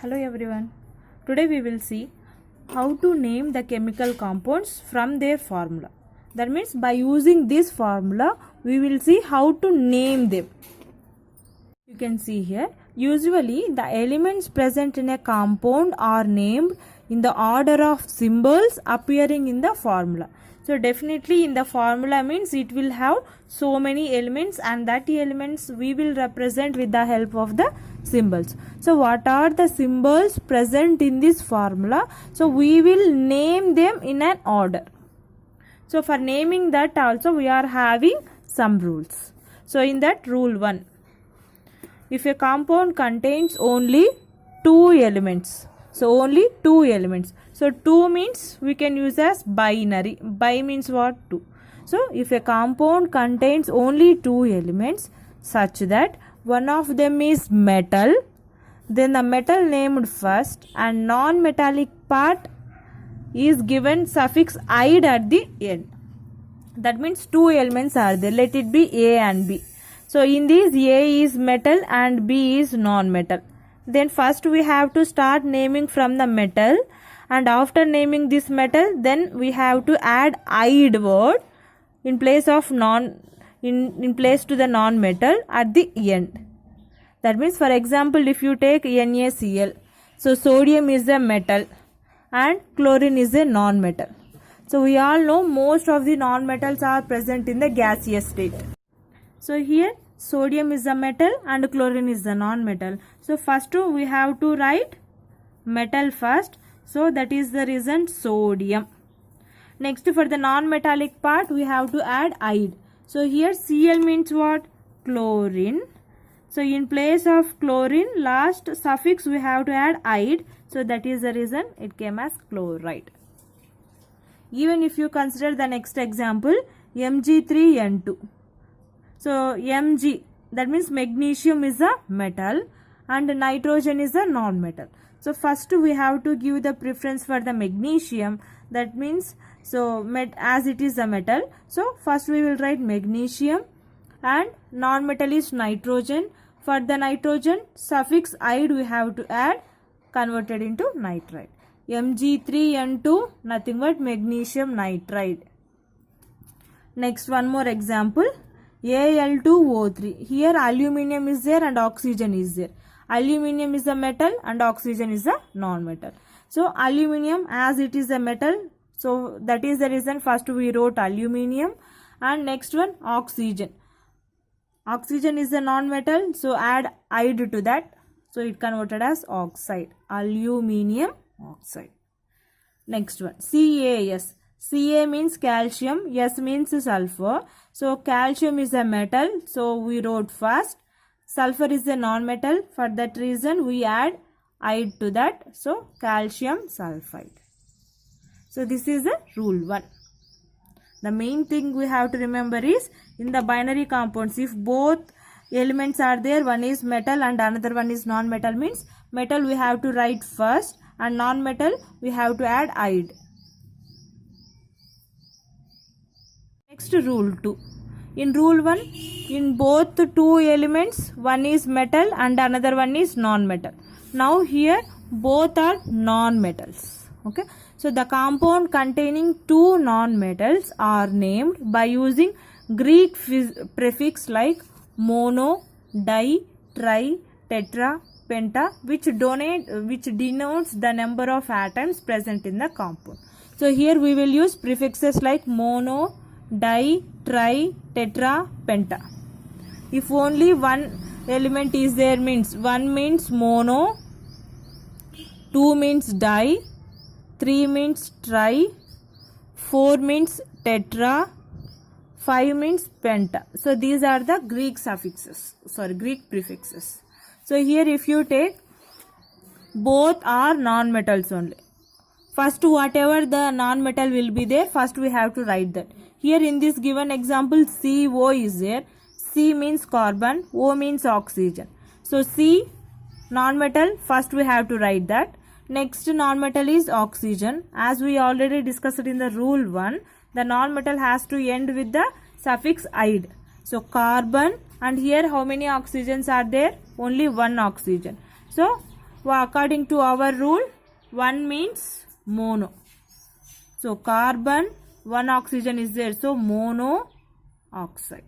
Hello everyone. Today we will see how to name the chemical compounds from their formula. That means by using this formula we will see how to name them. You can see here, usually the elements present in a compound are named in the order of symbols appearing in the formula. So definitely in the formula means it will have so many elements, and that elements we will represent with the help of the symbols. So what are the symbols present in this formula? So we will name them in an order. So for naming that also we are having some rules. So in that, rule 1. If a compound contains only two elements, so only two elements. So 2 means we can use as binary. Bi means what? 2. So if a compound contains only two elements such that one of them is metal, then the metal named first and non-metallic part is given suffix "ide" at the end. That means two elements are there. Let it be A and B. So in this, A is metal and B is non-metal. Then first we have to start naming from the metal, and after naming this metal, then we have to add "ide" word in place of in place to the non-metal at the end. That means, for example, if you take NaCl, so sodium is a metal and chlorine is a non-metal. So we all know most of the non-metals are present in the gaseous state. So here sodium is a metal and chlorine is a non-metal. So first we have to write metal first. So that is the reason sodium. Next, for the non-metallic part we have to add "ide." So here Cl means what? Chlorine. So in place of chlorine, last suffix we have to add "ide." So that is the reason it came as chloride. Even if you consider the next example, Mg3N2. So Mg, that means magnesium is a metal and nitrogen is a non-metal. So first we have to give the preference for the magnesium. That means, so as it is a metal, so first we will write magnesium, and non-metal is nitrogen. For the nitrogen, suffix "ide" we have to add, converted into nitride. Mg3N2, nothing but magnesium nitride. Next, one more example, Al2O3. Here aluminium is there and oxygen is there. Aluminium is a metal and oxygen is a non-metal. So aluminium, as it is a metal, so that is the reason first we wrote aluminium. And next one, oxygen. Oxygen is a non-metal, so add "ide" to that. So it converted as oxide, aluminium oxide. Next one, CaS. Ca means calcium, S means sulfur. So calcium is a metal, so we wrote first. Sulfur is a non-metal, for that reason we add "ide" to that. So calcium sulfide. So this is the rule 1. The main thing we have to remember is, in the binary compounds, if both elements are there, one is metal and another one is non-metal, means metal we have to write first and non-metal we have to add "ide." Next, rule 2. In rule 1, in both two elements, one is metal and another one is non-metal. Now here both are non-metals. Okay. So the compound containing two non-metals are named by using Greek prefix like mono, di, tri, tetra, penta, which denotes the number of atoms present in the compound. So here we will use prefixes like mono, di, tri, tetra, penta. If only one element is there, means 1 means mono, 2 means di, 3 means tri, 4 means tetra, 5 means penta. So these are the Greek prefixes. So here if you take, both are non-metals only. First, whatever the non-metal will be there, first we have to write that. Here in this given example, CO is there. C means carbon, O means oxygen. So C, non-metal, first we have to write that. Next non-metal is oxygen. As we already discussed in the rule 1, the non-metal has to end with the suffix "ide." So carbon, and here how many oxygens are there? Only one oxygen. So according to our rule, 1 means mono. So carbon, 1 oxygen is there. So mono oxide.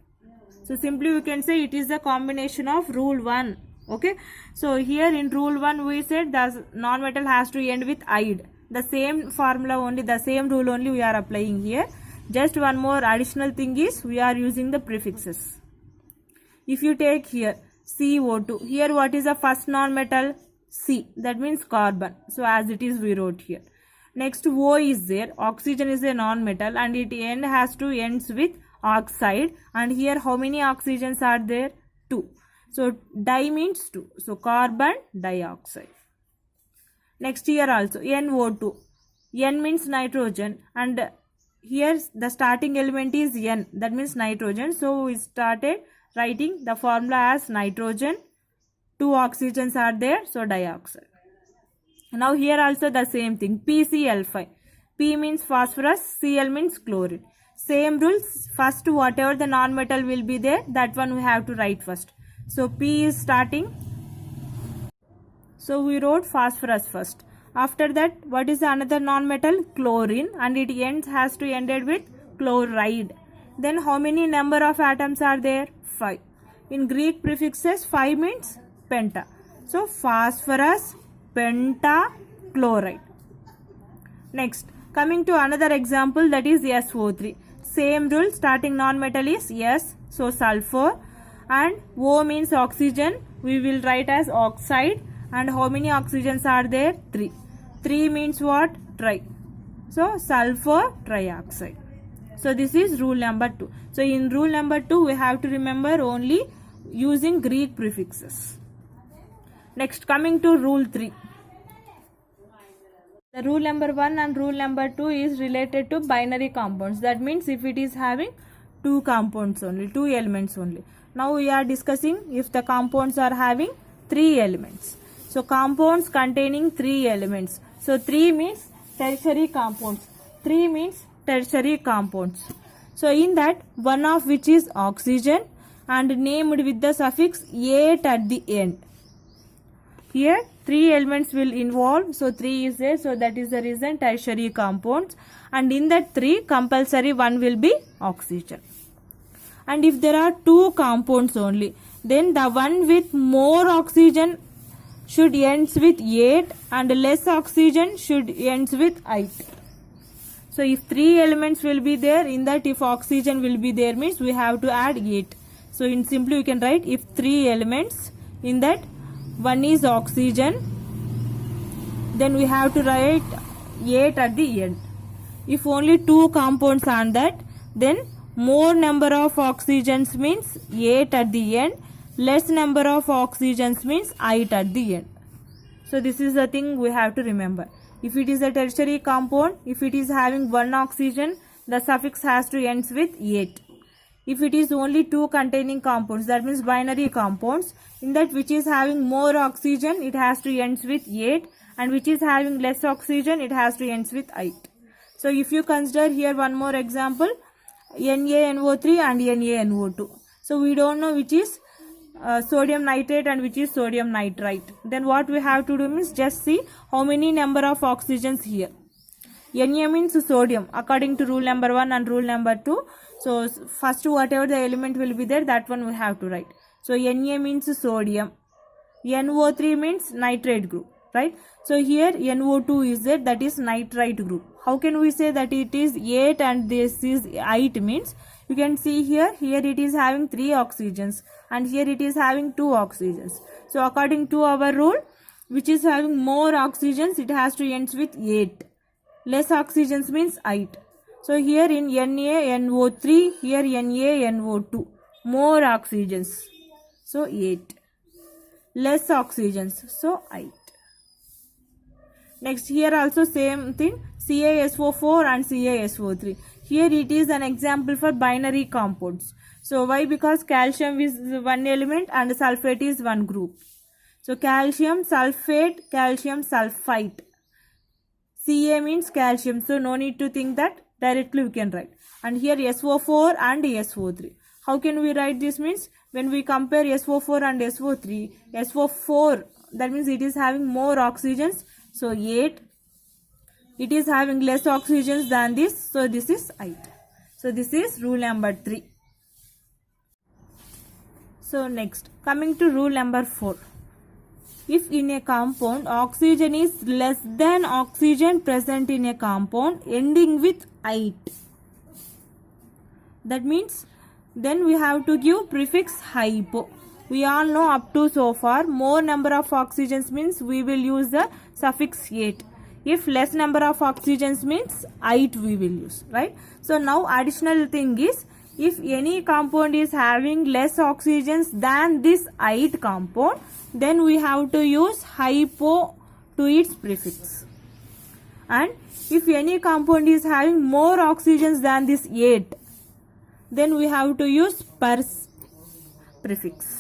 So simply we can say it is the combination of rule 1. Okay. So here in rule 1 we said the non-metal has to end with ide. The same formula only, the same rule only we are applying here. Just one more additional thing is we are using the prefixes. If you take here CO2, here what is the first non-metal? C, that means carbon. So as it is we wrote here. Next O is there, oxygen is a non-metal and it has to ends with oxide, and here how many oxygens are there? 2. So di means 2. So carbon dioxide. Next here also NO2. N means nitrogen and here the starting element is N, that means nitrogen. So we started writing the formula as nitrogen. 2 oxygens are there, so dioxide. Now here also the same thing, PCl5. P means phosphorus, Cl means chlorine. Same rules, first whatever the non-metal will be there, that one we have to write first. So P is starting. So we wrote phosphorus first. After that, what is another non-metal? Chlorine, and it has to ended with chloride. Then how many number of atoms are there? 5. In Greek prefixes, 5 means penta. So phosphorus, pentachloride. Next, coming to another example, that is SO3. Same rule, starting non-metal is S, so sulfur, and O means oxygen, we will write as oxide, and how many oxygens are there? 3. 3 means what? Tri. So sulfur trioxide. So this is rule number 2. So in rule number 2 we have to remember only using Greek prefixes. Next, coming to rule 3. The rule number 1 and rule number 2 is related to binary compounds. That means if it is having 2 compounds only, 2 elements only. Now we are discussing if the compounds are having 3 elements. So compounds containing 3 elements. So 3 means tertiary compounds. 3 means tertiary compounds. So in that, one of which is oxygen and named with the suffix ate at the end. Here 3 elements will involve, so 3 is there, so that is the reason tertiary compounds, and in that 3 compulsory one will be oxygen. And if there are 2 compounds only, then the one with more oxygen should ends with 8 and less oxygen should ends with 8. So if 3 elements will be there, in that if oxygen will be there means we have to add 8. So in simply we can write if 3 elements, in that one is oxygen, then we have to write 8 at the end. If only 2 compounds on that, then more number of oxygens means 8 at the end, less number of oxygens means 8 at the end. So this is the thing we have to remember. If it is a tertiary compound, if it is having 1 oxygen, the suffix has to ends with 8. If it is only 2 containing compounds, that means binary compounds, in that which is having more oxygen, it has to ends with 8, and which is having less oxygen, it has to ends with 8. So if you consider here one more example, NaNO3 and NaNO2. So we don't know which is sodium nitrate and which is sodium nitrite. Then what we have to do means just see how many number of oxygens here. Na means sodium according to rule number 1 and rule number 2. So first whatever the element will be there, that one we have to write. So Na means sodium, NO3 means nitrate group, right? So here NO2 is there, that is nitrite group. How can we say that it is 8 and this is 8 means? You can see here it is having 3 oxygens and here it is having 2 oxygens. So according to our rule, which is having more oxygens, it has to ends with 8. Less oxygens means 8. So here in NaNO3, here NaNO2, more oxygens, so 8. Less oxygens, so 8. Next here also same thing, CaSO4 and CaSO3. Here it is an example for binary compounds. So why? Because calcium is one element and sulfate is one group. So calcium sulfate, calcium sulfite. Ca means calcium, so no need to think that, directly we can write. And here SO4 and SO3. How can we write this means? When we compare SO4 and SO3, SO4 that means it is having more oxygens, so 8. It is having less oxygens than this, so this is 8. So this is rule number 3. So next, coming to rule number 4. If in a compound oxygen is less than oxygen present in a compound ending with 8, that means then we have to give prefix hypo. We all know up to so far more number of oxygens means we will use the suffix 8. If less number of oxygens means 8 we will use, right? So now additional thing is, if any compound is having less oxygens than this 8 compound, then we have to use hypo to its prefix. And if any compound is having more oxygens than this 8, then we have to use per prefix.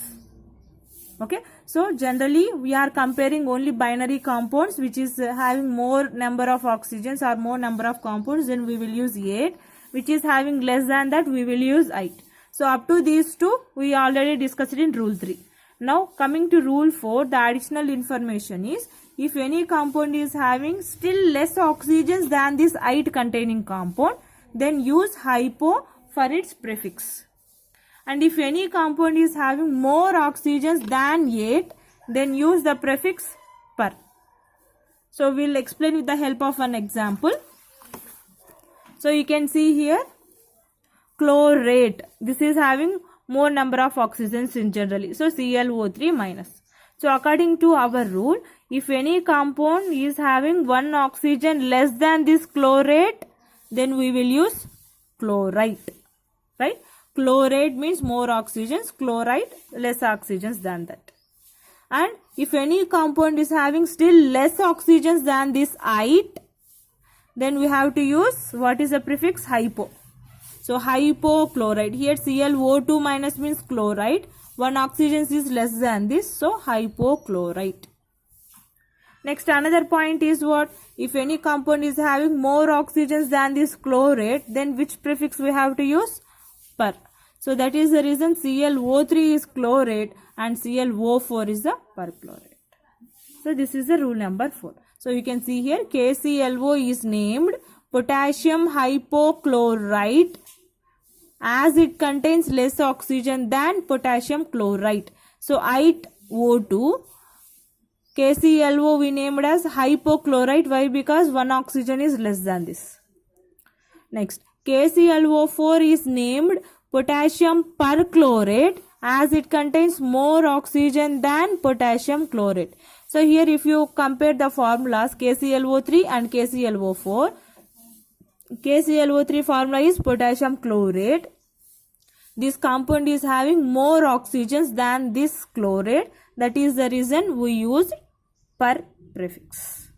Okay, so generally we are comparing only binary compounds which is having more number of oxygens or more number of compounds, then we will use 8. Which is having less than that, we will use 8. So up to these two we already discussed in rule 3. Now coming to rule 4, the additional information is, if any compound is having still less oxygens than this 8 containing compound, then use hypo for its prefix. And if any compound is having more oxygens than 8, then use the prefix per. So we will explain with the help of an example. So you can see here chlorate. This is having more number of oxygens in generally. So ClO3 minus. So according to our rule, if any compound is having one oxygen less than this chlorate, then we will use chlorite. Right? Chlorate means more oxygens, chlorite less oxygens than that. And if any compound is having still less oxygens than this 8, then we have to use, what is the prefix? Hypo. So hypochlorite. Here ClO2 minus means chloride. One oxygen is less than this, so hypochlorite. Next, another point is what? If any compound is having more oxygens than this chlorate, then which prefix we have to use? Per. So that is the reason ClO3 is chlorate and ClO4 is the perchlorate. So this is the rule number 4. So you can see here KClO is named potassium hypochlorite as it contains less oxygen than potassium chlorite. So 8O2, KClO we named as hypochlorite. Why? Because one oxygen is less than this. Next, KClO4 is named potassium perchlorate as it contains more oxygen than potassium chlorate. So here if you compare the formulas KClO3 and KClO4, KClO3 formula is potassium chlorate. This compound is having more oxygens than this chlorate. That is the reason we use per prefix.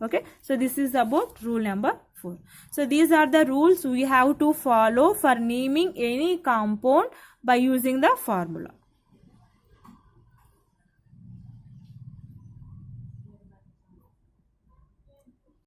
Okay, so this is about rule number 4. So these are the rules we have to follow for naming any compound by using the formula.